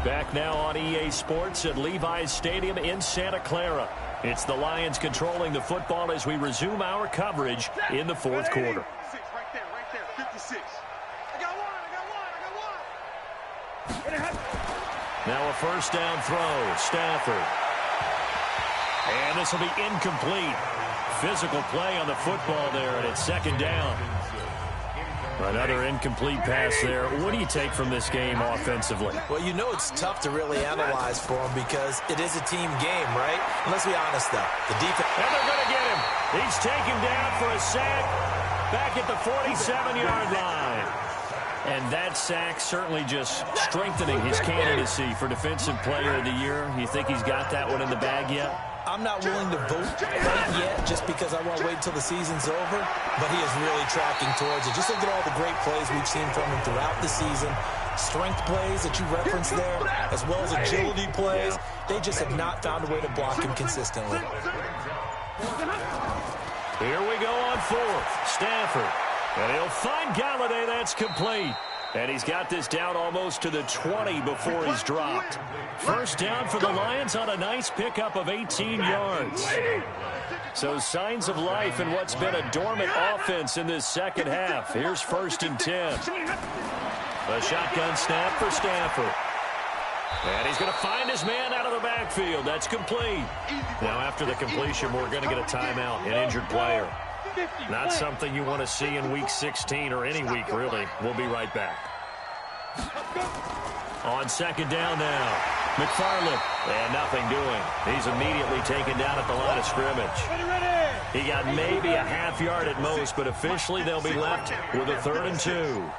Back now on EA Sports at Levi's Stadium in Santa Clara. It's the Lions controlling the football as we resume our coverage in the fourth quarter. Right there, 56. I got one. Now a first down throw, Stafford. And this will be incomplete. Physical play on the football there, and it's second down. Another incomplete pass there. What do you take from this game offensively? Well, you know it's tough to really analyze for him because it is a team game, right? And let's be honest, though. The defense... And they're going to get him. He's taken down for a sack back at the 47-yard line. And that sack certainly just strengthening his candidacy for Defensive Player of the Year. You think he's got that one in the bag yet? I'm not willing to vote right yet just because I want to wait until the season's over, but he is really tracking towards it. Just look at all the great plays we've seen from him throughout the season. Strength plays that you referenced there, as well as agility plays. They just have not found a way to block him consistently. Here we go on fourth. Stafford. And he'll find Galladay. That's complete. And he's got this down almost to the 20 before he's dropped. First down for the Lions on a nice pickup of 18 yards. So signs of life in what's been a dormant offense in this second half. Here's first and 10. A shotgun snap for Stafford. And he's going to find his man out of the backfield. That's complete. Now after the completion, we're going to get a timeout, an injured player. Not something you want to see in Week 16 or any week, really. We'll be right back. On second down now, McFarland. And nothing doing. He's immediately taken down at the line of scrimmage. He got maybe a half yard at most, but officially they'll be left with a 3rd and 2.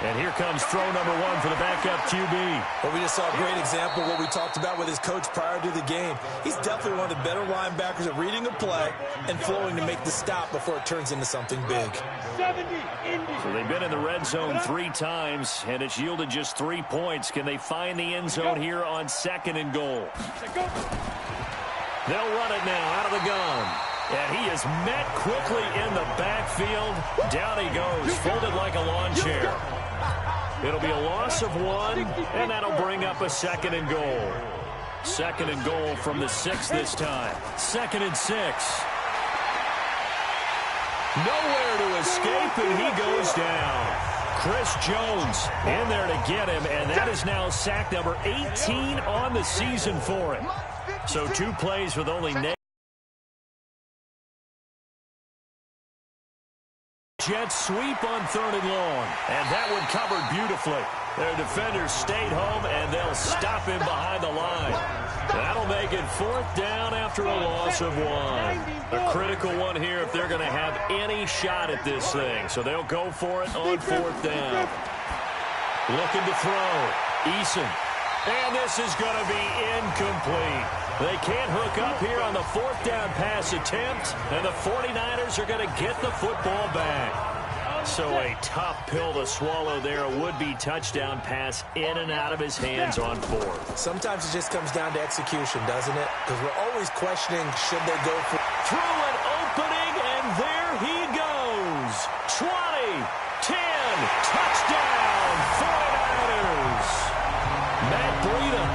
And here comes throw number 1 for the backup QB. Well, we just saw a great example of what we talked about with his coach prior to the game. He's definitely one of the better linebackers at reading a play and flowing to make the stop before it turns into something big. So they've been in the red zone 3 times, and it's yielded just 3 points. Can they find the end zone here on 2nd and goal? They'll run it now out of the gun. And he is met quickly in the backfield. Down he goes, folded like a lawn chair. It'll be a loss of 1, and that'll bring up a 2nd and goal. 2nd and goal from the 6 this time. 2nd and 6. Nowhere to escape, and he goes down. Chris Jones in there to get him, and that is now sack number 18 on the season for him. So 2 plays with only Jets sweep on 3rd and long. And that one covered beautifully. Their defenders stayed home, and they'll stop him behind the line. That'll make it 4th down after a loss of 1. A critical one here if they're going to have any shot at this thing. So they'll go for it on 4th down. Looking to throw. Eason. And this is going to be incomplete. They can't hook up here on the 4th down pass attempt, and the 49ers are going to get the football back. So a tough pill to swallow there. A would-be touchdown pass in and out of his hands on 4th. Sometimes it just comes down to execution, doesn't it? Because we're always questioning, should they go for... Through an opening, and there he goes. 20, 10, touchdown, 49ers. Matt Breida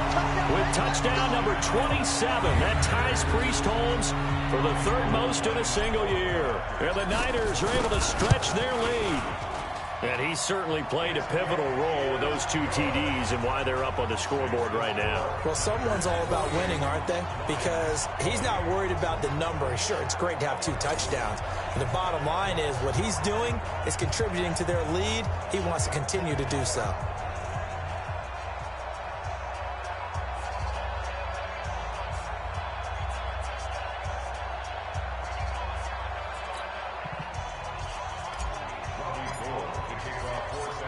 with touchdown number 27. That ties Priest Holmes for the 3rd most in a single year. And the Niners are able to stretch their lead. And he certainly played a pivotal role with those 2 TDs and why they're up on the scoreboard right now. Well, someone's all about winning, aren't they? Because he's not worried about the number. Sure, it's great to have 2 touchdowns. But the bottom line is what he's doing is contributing to their lead. He wants to continue to do so.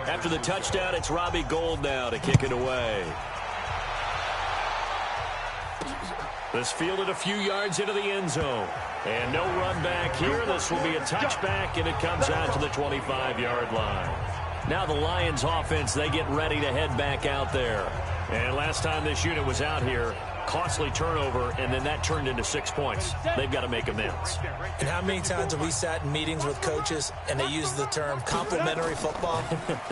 After the touchdown, it's Robbie Gould now to kick it away. This fielded a few yards into the end zone. And no run back here. This will be a touchback, and it comes out to the 25-yard line. Now the Lions offense, they get ready to head back out there. And last time this unit was out here, costly turnover, and then that turned into 6 points. They've got to make amends. And how many times have we sat in meetings with coaches and they use the term complementary football?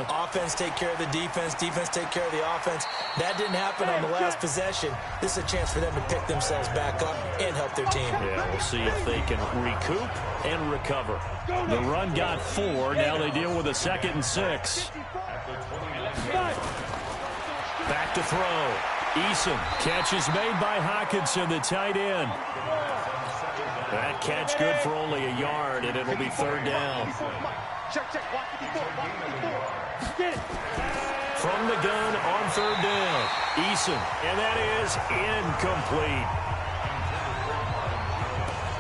Offense take care of the defense, defense take care of the offense. That didn't happen on the last possession. This is a chance for them to pick themselves back up and help their team. Yeah, we'll see if they can recoup and recover. The run got 4. Now they deal with a 2nd and 6. Back to throw. Eason. Catch is made by Hockenson, the tight end. That catch good for only a yard, and it'll be 3rd down. From the gun on 3rd down. Eason, and that is incomplete.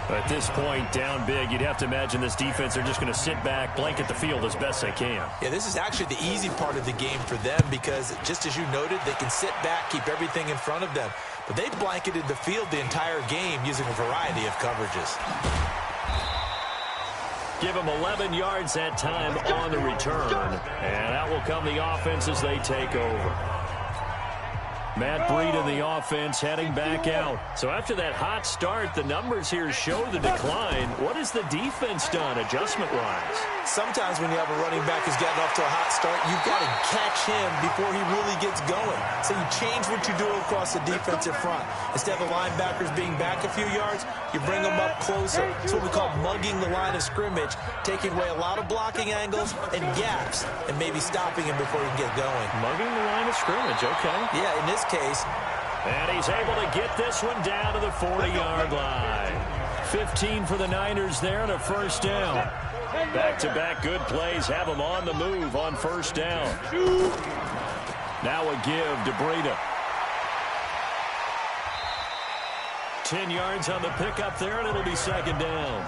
At this point, down big, you'd have to imagine this defense are just going to sit back, blanket the field as best they can. Yeah, this is actually the easy part of the game for them because, just as you noted, they can sit back, keep everything in front of them. But they blanketed the field the entire game using a variety of coverages. Give them 11 yards that time on the return. And out will come the offense as they take over. Matt Breed in the offense heading back out. So after that hot start, the numbers here show the decline. What has the defense done adjustment-wise? Sometimes when you have a running back who's gotten off to a hot start, you've got to catch him before he really gets going. So you change what you do across the defensive front. Instead of the linebackers being back a few yards, you bring them up closer. It's what we call mugging the line of scrimmage, taking away a lot of blocking angles and gaps, and maybe stopping him before he can get going. Mugging the line of scrimmage, okay. Yeah, in this case. And he's able to get this one down to the 40-yard line. 15 for the Niners there and a 1st down. Back-to-back good plays have them on the move on 1st down. Now a give to Breida. 10 yards on the pickup there, and it'll be 2nd down.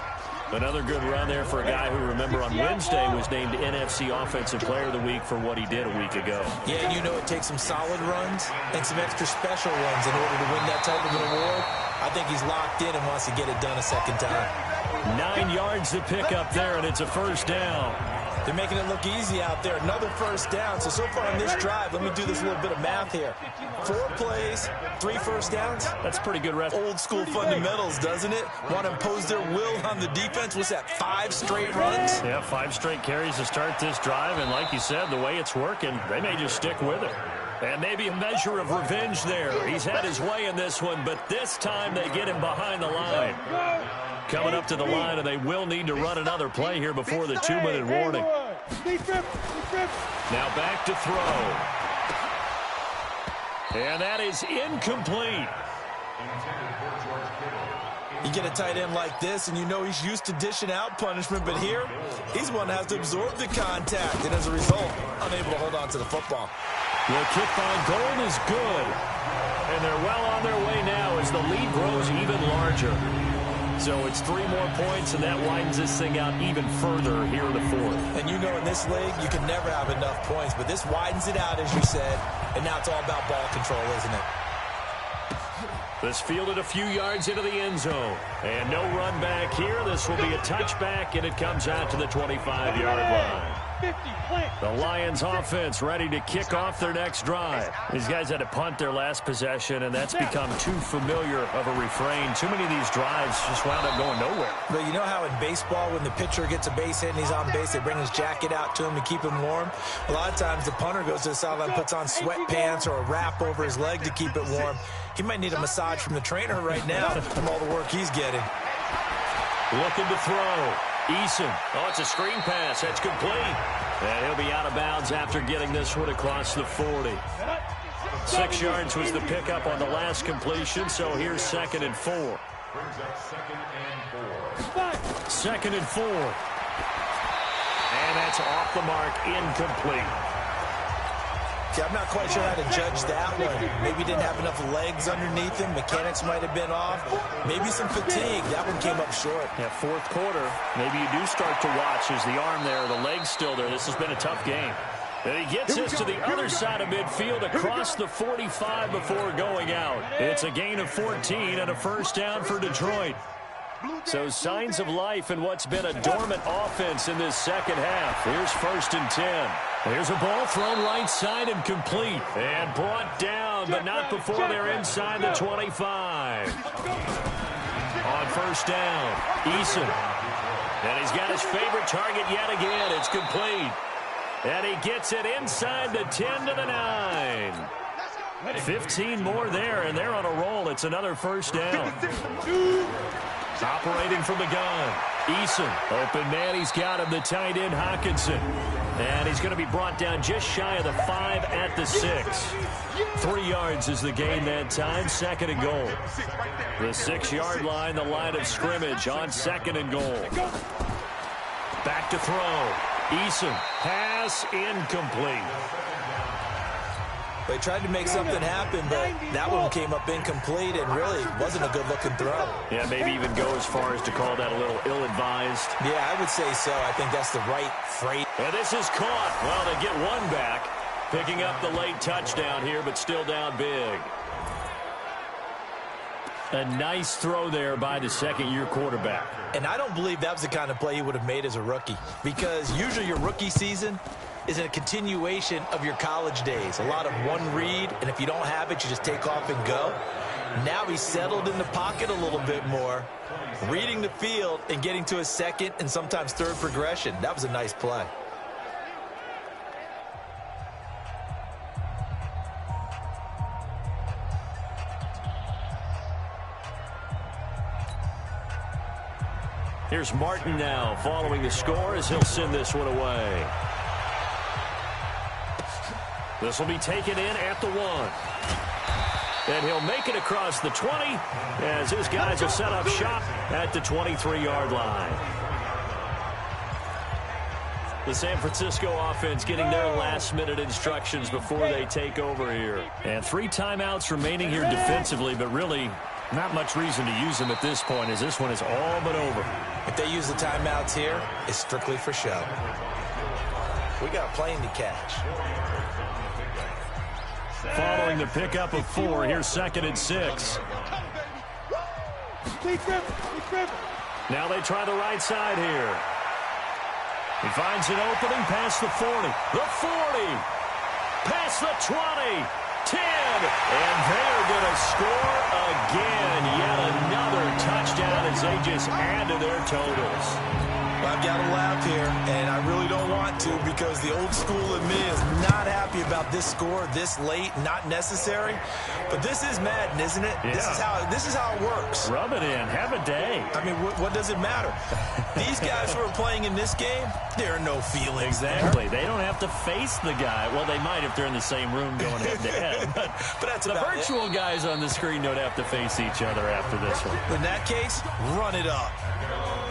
Another good run there for a guy who, remember, on Wednesday was named NFC Offensive Player of the Week for what he did a week ago. Yeah, and you know it takes some solid runs and some extra special runs in order to win that type of an award. I think he's locked in and wants to get it done a 2nd time. 9 yards to pick up there, and it's a 1st down. They're making it look easy out there. Another 1st down. So far on this drive, let me do this little bit of math here. 4 plays, 3 1st downs. That's pretty good ref. Old school fundamentals, doesn't it? Want to impose their will on the defense. What's that, 5 straight runs? Yeah, 5 straight carries to start this drive. And like you said, the way it's working, they may just stick with it. And maybe a measure of revenge there. He's had his way in this one, but this time they get him behind the line. Coming up to the line, and they will need to run another play here before the 2-minute warning. Now back to throw. And that is incomplete. You get a tight end like this, and you know he's used to dishing out punishment, but here, he's one that has to absorb the contact, and as a result, unable to hold on to the football. The kick by Gold is good. And they're well on their way now as the lead grows even larger. So it's 3 more points, and that widens this thing out even further here in the 4th. And you know in this league, you can never have enough points, but this widens it out, as you said, and now it's all about ball control, isn't it? This fielded a few yards into the end zone. And no run back here. This will be a touchback, and it comes out to the 25-yard line. The Lions offense ready to kick off their next drive. These guys had to punt their last possession, and that's become too familiar of a refrain. Too many of these drives just wound up going nowhere. But you know how in baseball, when the pitcher gets a base hit and he's on base, they bring his jacket out to him to keep him warm? A lot of times the punter goes to the sideline, puts on sweatpants or a wrap over his leg to keep it warm. He might need a massage from the trainer right now from all the work he's getting. Looking to throw. Eason. Oh, it's a screen pass. That's complete. And he'll be out of bounds after getting this one across the 40. 6 yards was the pickup on the last completion, so here's 2nd and 4. 2nd and 4. And that's off the mark, incomplete. See, I'm not quite sure how to judge that one. Maybe he didn't have enough legs underneath him. Mechanics might have been off. Maybe some fatigue. That one came up short. Yeah, 4th quarter. Maybe you do start to watch as the arm there, the leg's still there. This has been a tough game. And he gets this to the other side of midfield across the 45 before going out. It's a gain of 14 and a 1st down for Detroit. So signs of life in what's been a dormant offense in this 2nd half. Here's 1st and 10. There's a ball thrown right side and complete. And brought down down, but not before they're inside the 25. On first down, Eason. And he's got his favorite target yet again. It's complete. And he gets it inside the 10 to the 9. 15 more there, and they're on a roll. It's another first down. Operating from the gun. Eason, open man, he's got him, the tight end Hawkinson. And he's going to be brought down just shy of the 5 at the 6. 3 yards is the gain that time, 2nd and goal. The 6-yard line, the line of scrimmage on 2nd and goal. Back to throw. Eason, pass incomplete. They tried to make something happen, but that one came up incomplete and really wasn't a good-looking throw. Yeah, maybe even go as far as to call that a little ill-advised. Yeah, I would say so. I think that's the right phrase. And this is caught. Well, they get one back. Picking up the late touchdown here, but still down big. A nice throw there by the second-year quarterback. And I don't believe that was the kind of play he would have made as a rookie, because usually your rookie season is a continuation of your college days. A lot of one read, and if you don't have it, you just take off and go. Now he's settled in the pocket a little bit more, reading the field and getting to his second and sometimes third progression. That was a nice play. Here's Martin now following the score as he'll send this one away. This will be taken in at the 1. And he'll make it across the 20 as his guys will set up shop at the 23-yard line. The San Francisco offense getting their last-minute instructions before they take over here. And 3 timeouts remaining here defensively, but really not much reason to use them at this point as this one is all but over. If they use the timeouts here, it's strictly for show. We got a plane to catch. Following the pickup of 4, here's 2nd and 6. Now they try the right side here. He finds an opening past the 40. The 40. Past the 20. 10. And they're going to score again. Yet another touchdown as they just add to their totals. Well, I've got to laugh here, and I really don't want to because the old school in me is not happy about this score this late, not necessary. But this is Madden, isn't it? Yeah. This is how it works. Rub it in. Have a day. I mean, what does it matter? These guys who are playing in this game, there are no feelings. Exactly. They don't have to face the guy. Well, they might if they're in the same room going head-to-head. But that's the virtual guys on the screen don't have to face each other after this one. In that case, run it up.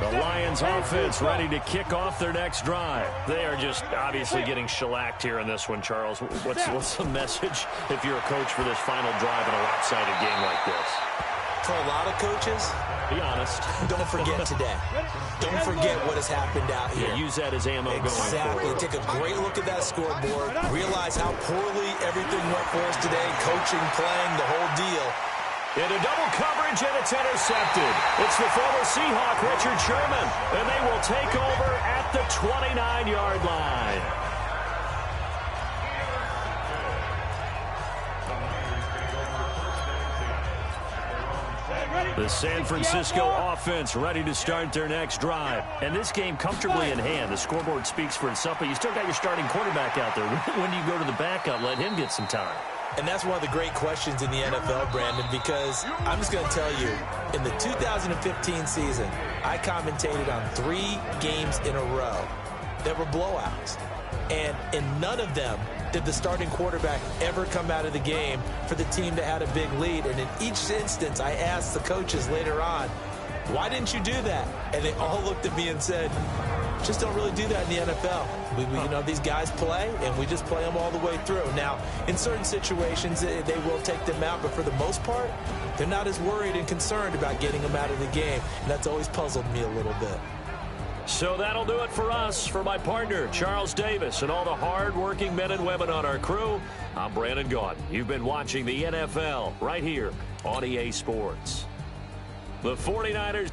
The Lions offense ready to kick off their next drive. They are just obviously getting shellacked here in this one, Charles. What's the message if you're a coach for this final drive in a lopsided game like this? For a lot of coaches, be honest. Don't forget today. Don't forget what has happened out here. Yeah, use that as ammo going forward. Take a great look at that scoreboard. Realize how poorly everything went for us today. Coaching, playing, the whole deal. Into double coverage, and it's intercepted. It's the former Seahawk, Richard Sherman, and they will take over at the 29-yard line. The San Francisco offense ready to start their next drive. And this game comfortably in hand. The scoreboard speaks for itself, but you still got your starting quarterback out there. When do you go to the backup? Let him get some time. And that's one of the great questions in the NFL, Brandon, because I'm just going to tell you, in the 2015 season, I commentated on 3 games in a row that were blowouts. And in none of them did the starting quarterback ever come out of the game for the team that had a big lead. And in each instance, I asked the coaches later on, why didn't you do that? And they all looked at me and said, just don't really do that in the NFL. You know, these guys play, and we just play them all the way through. Now, in certain situations, they will take them out, but for the most part, they're not as worried and concerned about getting them out of the game. And that's always puzzled me a little bit. So that'll do it for us. For my partner, Charles Davis, and all the hard-working men and women on our crew, I'm Brandon Gaudin. You've been watching the NFL right here on EA Sports. The 49ers